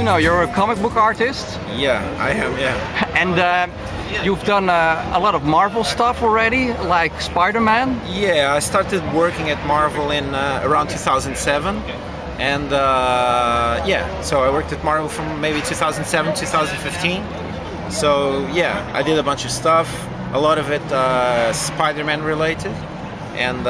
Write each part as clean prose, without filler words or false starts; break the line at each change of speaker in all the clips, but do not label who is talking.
Nuno, you're a comic book artist,
Yeah, I am, yeah.
and you've done a lot of Marvel stuff already, like Spider-Man.
Yeah, I started working at Marvel in around 2007. And yeah, so I worked at Marvel from maybe 2007, 2015. So yeah, I did a bunch of stuff, a lot of it Spider-Man related, and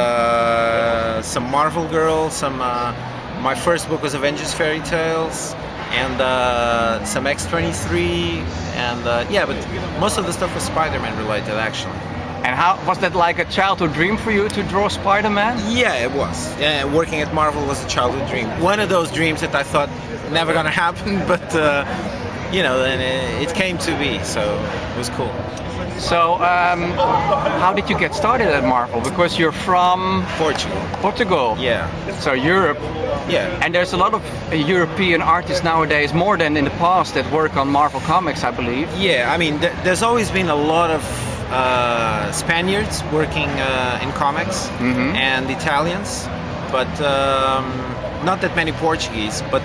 some Marvel Girls, some my first book was Avengers Fairy Tales, and some X-23, and yeah, but most of the stuff was Spider-Man related actually.
And how was that, like a childhood dream for you to draw Spider-Man?
Yeah, it was. Yeah, working at Marvel was a childhood dream. One of those dreams that I thought never gonna happen, but you know, then it came to be, so it was cool.
So, how did you get started at Marvel? Because you're from
Portugal.
Portugal.
Yeah.
So Europe.
Yeah.
And there's a lot of European artists nowadays, more than in the past, that work on Marvel Comics, I believe.
Yeah, I mean, there's always been a lot of Spaniards working in comics and Italians, but not that many Portuguese. But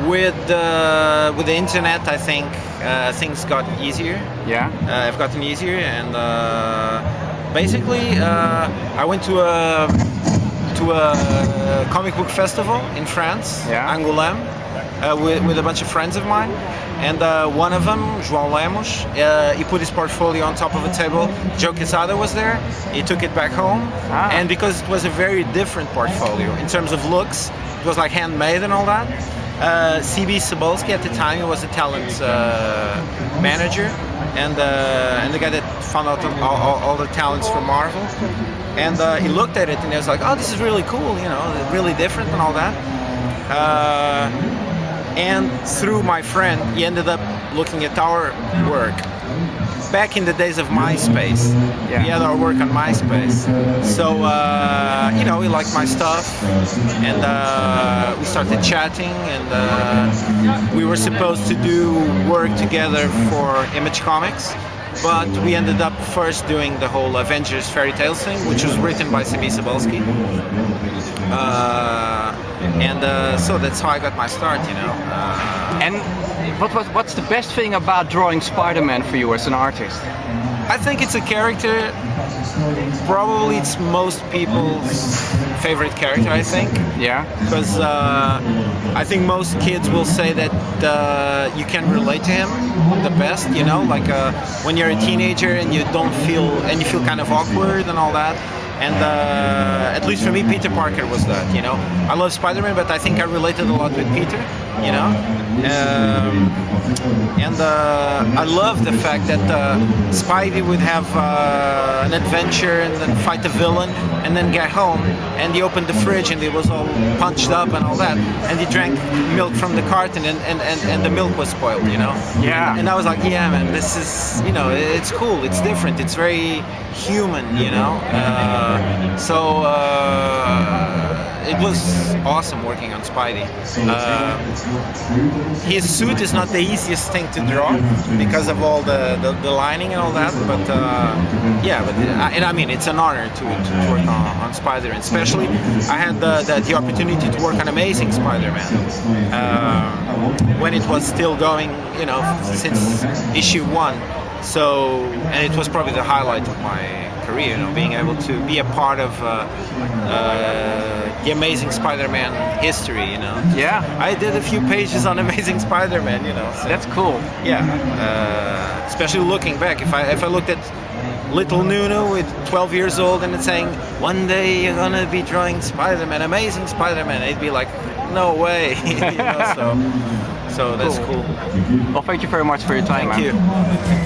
with the internet, I think things got easier.
Yeah.
Have gotten easier, and basically, I went to a comic book festival in France,
Yeah.
Angoulême, with a bunch of friends of mine. And one of them, João Lemos, he put his portfolio on top of a table. Joe Quesada was there. He took it back home.
Ah.
And because it was a very different portfolio in terms of looks, it was like handmade and all that. CB Cebulski at the time, he was a talent manager and the guy that found out all the talents from Marvel. And he looked at it and he was like, oh, this is really cool, you know, really different and all that. And through my friend, he ended up looking at our work. Back in the days of MySpace,
Yeah.
we had our work on MySpace. So, you know, he liked my stuff, and we started chatting, and we were supposed to do work together for Image Comics, but we ended up first doing the whole Avengers Fairy Tales thing, which was written by CB Cebulski. And so that's how I got my start, you know.
And what's the best thing about drawing Spider-Man for you as an artist?
I think it's a character, probably it's most people's favorite character, I think.
Yeah.
Because I think most kids will say that you can relate to him the best, you know, like when you're a teenager and you feel kind of awkward and all that. And at least for me, Peter Parker was that, you know. I love Spider-Man, but I think I related a lot with Peter, you know. And I love the fact that Spidey would have an adventure and then fight a villain and then get home and he opened the fridge and it was all punched up and all that. And he drank milk from the carton and the milk was spoiled, you know.
Yeah.
And I was like, yeah, man, this is, you know, it's cool, it's different, it's very human, you know. So it was awesome working on Spidey. His suit is not the easiest thing to draw because of all the lining and all that, but yeah, but and I mean it's an honor to work on Spider, and especially I had the opportunity to work on Amazing Spider-Man when it was still going, you know, since issue 1. So, and it was probably the highlight of my career, you know, being able to be a part of the Amazing Spider-Man history, you know.
Yeah.
I did a few pages on Amazing Spider-Man, you know. So,
That's cool.
yeah, especially looking back, if I looked at little Nuno with 12 years old and it's saying, one day you're gonna be drawing Spider-Man, Amazing Spider-Man, it'd be like, no way, you know, so that's cool.
Well, thank you very much for your time,
Thank
man.
you.